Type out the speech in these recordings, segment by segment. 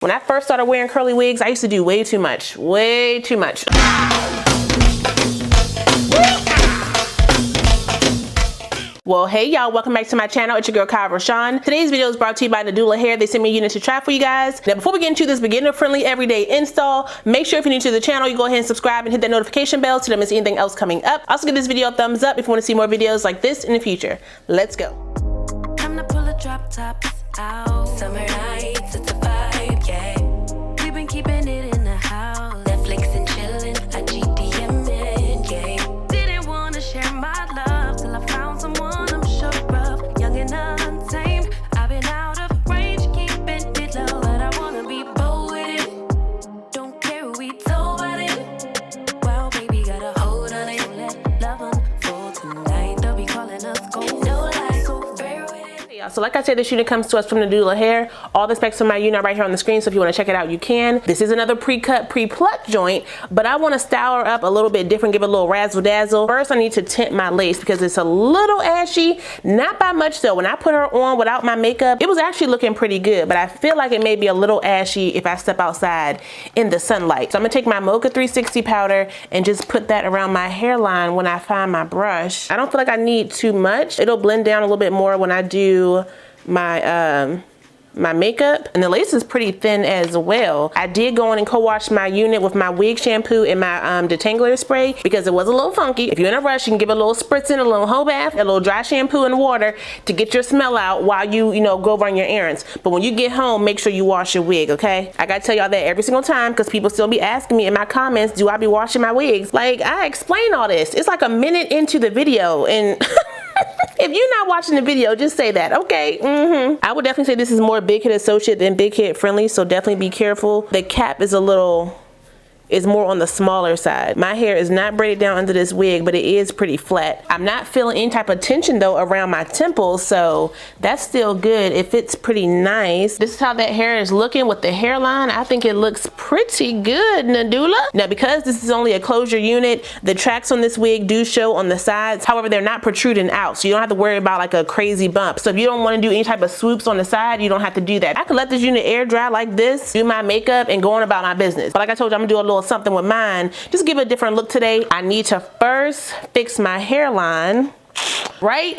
When I first started wearing curly wigs, I used to do way too much. Way too much. Well, hey y'all, welcome back to my channel. It's your girl, RaShon. Today's video is brought to you by Nadula Hair. They sent me a unit to try for you guys. Now, before we get into this beginner-friendly everyday install, make sure if you're new to the channel, you go ahead and subscribe and hit that notification bell so you don't miss anything else coming up. Also, give this video a thumbs up if you want to see more videos like this in the future. Let's go. Time to pull a drop top out. Summer nights, it's a vibe, yeah. We've been keeping it in the house. Netflix and chilling, I GDM in, yeah. Didn't want to share my love till I found someone I'm sure of. Young and untamed, I've been out of range, keeping it low. But I want to be bold with it. Don't care who we told about it. Wow, baby, got a hold on it. Let love unfold tonight. They'll be calling us gold. No lies, so fair with it. So like I said, this unit comes to us from Nadula Hair. All the specs of my unit are right here on the screen, so if you want to check it out, you can. This is another pre-cut, pre-plucked joint, but I want to style her up a little bit different, give it a little razzle dazzle. First, I need to tint my lace because it's a little ashy, not by much though. When I put her on without my makeup, it was actually looking pretty good, but I feel like it may be a little ashy if I step outside in the sunlight. So I'm gonna take my Mocha 360 powder and just put that around my hairline when I find my brush. I don't feel like I need too much. It'll blend down a little bit more when I do my my makeup, and the lace is pretty thin as well. I did go in and co-wash my unit with my wig shampoo and my detangler spray because it was a little funky. If you're in a rush, you can give it a little spritz in, a little whole bath, a little dry shampoo and water to get your smell out while you go run your errands. But when you get home, make sure you wash your wig, okay? I gotta tell y'all that every single time because people still be asking me in my comments, do I be washing my wigs? Like, I explain all this. It's like a minute into the video and if you're not watching the video, just say that, okay? I would definitely say this is more big head associate than big head friendly, so definitely be careful. The cap is is more on the smaller side. My hair is not braided down under this wig, but it is pretty flat. I'm not feeling any type of tension though around my temples, so that's still good. It fits pretty nice. This is how that hair is looking with the hairline. I think it looks pretty good, Nadula. Now, because this is only a closure unit, the tracks on this wig do show on the sides. However, they're not protruding out, so you don't have to worry about like a crazy bump. So if you don't want to do any type of swoops on the side, you don't have to do that. I could let this unit air dry like this, do my makeup, and go on about my business. But like I told you, I'm gonna do a little something with mine, just give it a different look today. I need to first fix my hairline right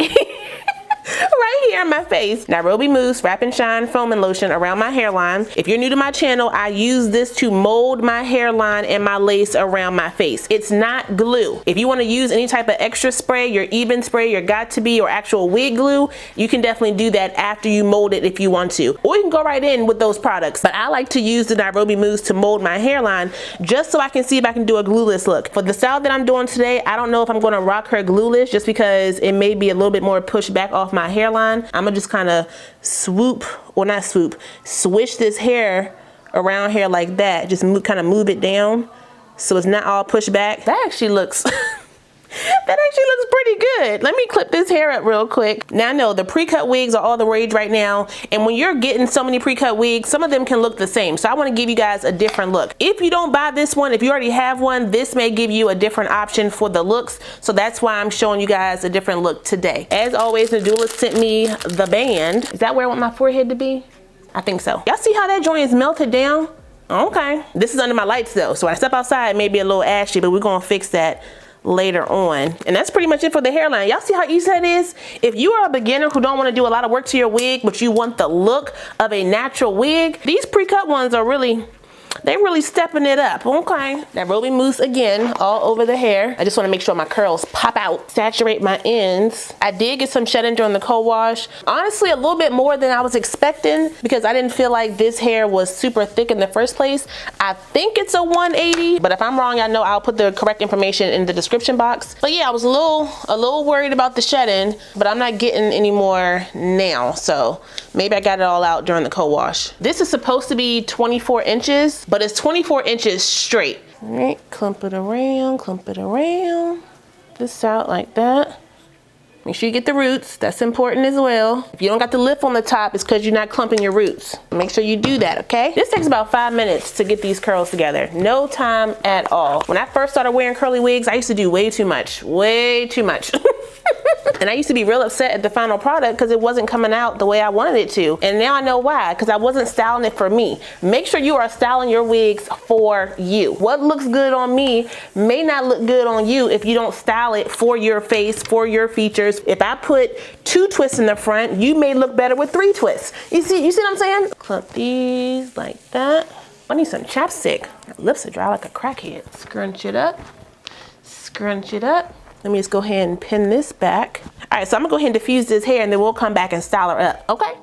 right here in my face. Nairobi Mousse Wrap and Shine Foaming Lotion around my hairline. If you're new to my channel, I use this to mold my hairline and my lace around my face. It's not glue. If you want to use any type of extra spray, your even spray, your got to be, or actual wig glue, you can definitely do that after you mold it if you want to. Or you can go right in with those products. But I like to use the Nairobi Mousse to mold my hairline just so I can see if I can do a glueless look. For the style that I'm doing today, I don't know if I'm going to rock her glueless just because it may be a little bit more pushed back off my hairline. I'm gonna just kind of swish this hair around here like that. Just kind of move it down so it's not all pushed back. That actually looks that actually looks pretty good. Let me clip this hair up real quick. Now I know the pre-cut wigs are all the rage right now, and when you're getting so many pre-cut wigs, some of them can look the same. So I want to give you guys a different look. If you don't buy this one, if you already have one, this may give you a different option for the looks. So that's why I'm showing you guys a different look today. As always, Nadula sent me the band. Is that where I want my forehead to be? I think so. Y'all see how that joint is melted down? Okay. This is under my lights though, so when I step outside, it may be a little ashy, but we're gonna fix that later on. And that's pretty much it for the hairline. Y'all see how easy that is? If you are a beginner who don't want to do a lot of work to your wig, but you want the look of a natural wig, these pre-cut ones are really stepping it up. Okay. Nairobi Mousse again all over the hair. I just want to make sure my curls pop out, saturate my ends. I did get some shedding during the co-wash. Honestly, a little bit more than I was expecting because I didn't feel like this hair was super thick in the first place. I think it's a 180, but if I'm wrong, I know I'll put the correct information in the description box. But yeah, I was a little worried about the shedding, but I'm not getting any more now. So maybe I got it all out during the co-wash. This is supposed to be 24 inches, but it's 24 inches straight. All right, clump it around this out like that. Make sure you get the roots, that's important as well. If you don't got the lift on the top, it's because you're not clumping your roots. Make sure you do that, okay? This takes about 5 minutes to get these curls together. No time at all. When I first started wearing curly wigs, I used to do way too much, way too much. And I used to be real upset at the final product because it wasn't coming out the way I wanted it to. And now I know why, because I wasn't styling it for me. Make sure you are styling your wigs for you. What looks good on me may not look good on you if you don't style it for your face, for your features. If I put 2 twists in the front, you may look better with 3 twists. You see what I'm saying? Clump these like that. I need some chapstick. My lips are dry like a crackhead. Scrunch it up. Scrunch it up. Let me just go ahead and pin this back. All right, so I'm gonna go ahead and diffuse this hair and then we'll come back and style her up, okay?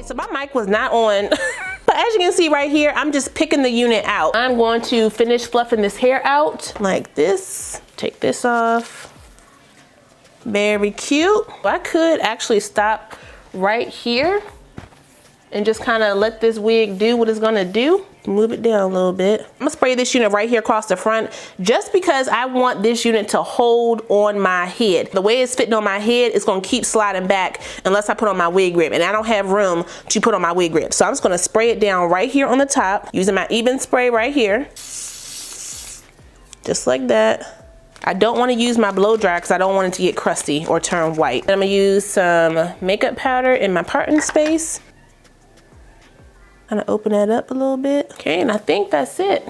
So my mic was not on, but as you can see right here, I'm just picking the unit out. I'm going to finish fluffing this hair out like this. Take this off. Very cute. I could actually stop right here and just kind of let this wig do what it's gonna do. Move it down a little bit. I'm gonna spray this unit right here across the front just because I want this unit to hold on my head. The way it's fitting on my head, it's gonna keep sliding back unless I put on my wig grip, and I don't have room to put on my wig grip. So I'm just gonna spray it down right here on the top using my even spray right here. Just like that. I don't want to use my blow dryer because I don't want it to get crusty or turn white. I'm gonna use some makeup powder in my parting space. Kind of open that up a little bit. Okay, and I think that's it.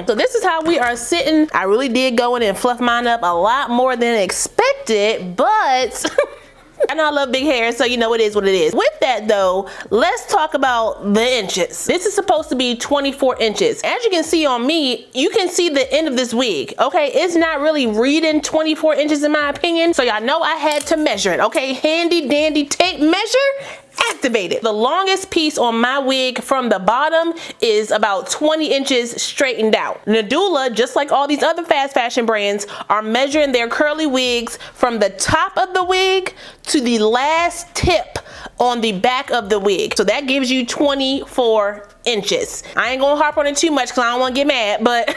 So this is how we are sitting. I really did go in and fluff mine up a lot more than expected, but I know I love big hair, so you know it is what it is. With that though, let's talk about the inches. This is supposed to be 24 inches. As you can see on me, you can see the end of this wig, okay? It's not really reading 24 inches in my opinion, so y'all know I had to measure it, okay? Handy dandy tape measure. Activated. The longest piece on my wig from the bottom is about 20 inches straightened out. Nadula, just like all these other fast fashion brands, are measuring their curly wigs from the top of the wig to the last tip on the back of the wig. So that gives you 24 inches. I ain't gonna harp on it too much because I don't want to get mad, but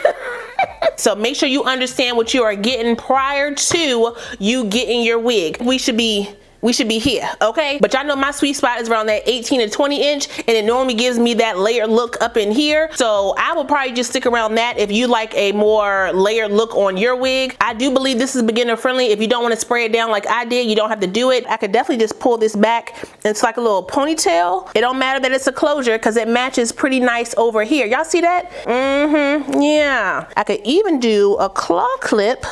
so make sure you understand what you are getting prior to you getting your wig. We should be here, okay? But y'all know my sweet spot is around that 18 to 20 inch, and it normally gives me that layered look up in here. So I will probably just stick around that if you like a more layered look on your wig. I do believe this is beginner friendly. If you don't want to spray it down like I did, you don't have to do it. I could definitely just pull this back. It's like a little ponytail. It don't matter that it's a closure because it matches pretty nice over here. Y'all see that? Yeah. I could even do a claw clip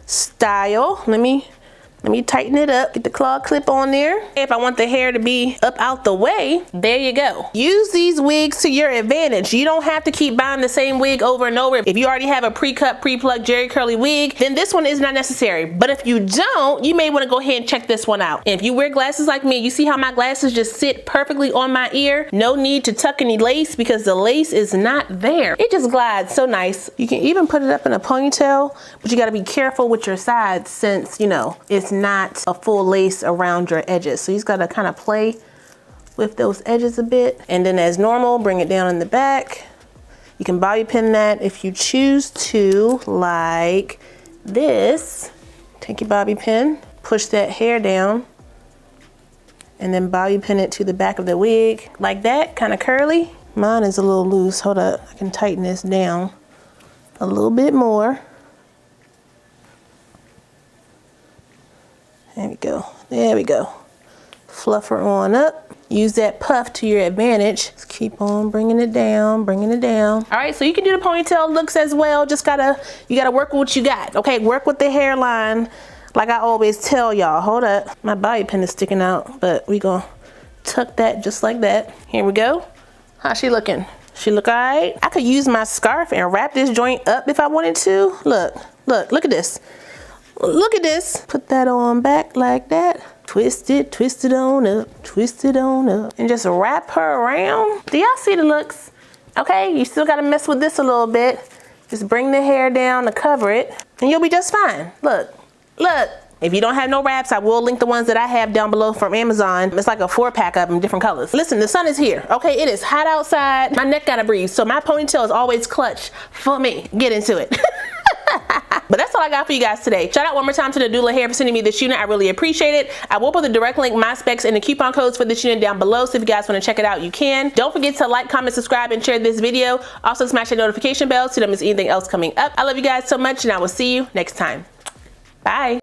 style. Let me tighten it up, get the claw clip on there. If I want the hair to be up out the way, there you go. Use these wigs to your advantage. You don't have to keep buying the same wig over and over. If you already have a pre-cut, pre-plucked Jerry curly wig, then this one is not necessary. But if you don't, you may want to go ahead and check this one out. And if you wear glasses like me, you see how my glasses just sit perfectly on my ear? No need to tuck any lace because the lace is not there. It just glides so nice. You can even put it up in a ponytail, but you got to be careful with your sides since, you know, it's not a full lace around your edges. So you just got to kind of play with those edges a bit. And then as normal, bring it down in the back. You can bobby pin that if you choose to, like this. Take your bobby pin, push that hair down, and then bobby pin it to the back of the wig like that, kind of curly. Mine is a little loose. Hold up, I can tighten this down a little bit more. There we go. There we go. Fluff her on up. Use that puff to your advantage. Just keep on bringing it down, bringing it down. All right, so you can do the ponytail looks as well. Just you gotta work with what you got. Okay, work with the hairline. Like I always tell y'all. Hold up. My bobby pin is sticking out, but we gonna tuck that just like that. Here we go. How's she looking? She look all right? I could use my scarf and wrap this joint up if I wanted to. Look at this. Look at this. Put that on back like that. Twist it on up, twist it on up. And just wrap her around. Do y'all see the looks? Okay, you still gotta mess with this a little bit. Just bring the hair down to cover it and you'll be just fine. Look, look. If you don't have no wraps, I will link the ones that I have down below from Amazon. It's like a 4-pack of them, different colors. Listen, the sun is here, okay? It is hot outside. My neck gotta breathe, so my ponytail is always clutch for me. Get into it. But that's all I got for you guys today. Shout out one more time to Nadula Hair for sending me this unit. I really appreciate it. I will put the direct link, my specs, and the coupon codes for this unit down below, so if you guys want to check it out, you can. Don't forget to like, comment, subscribe, and share this video. Also smash that notification bell so you don't miss anything else coming up. I love you guys so much, and I will see you next time. Bye.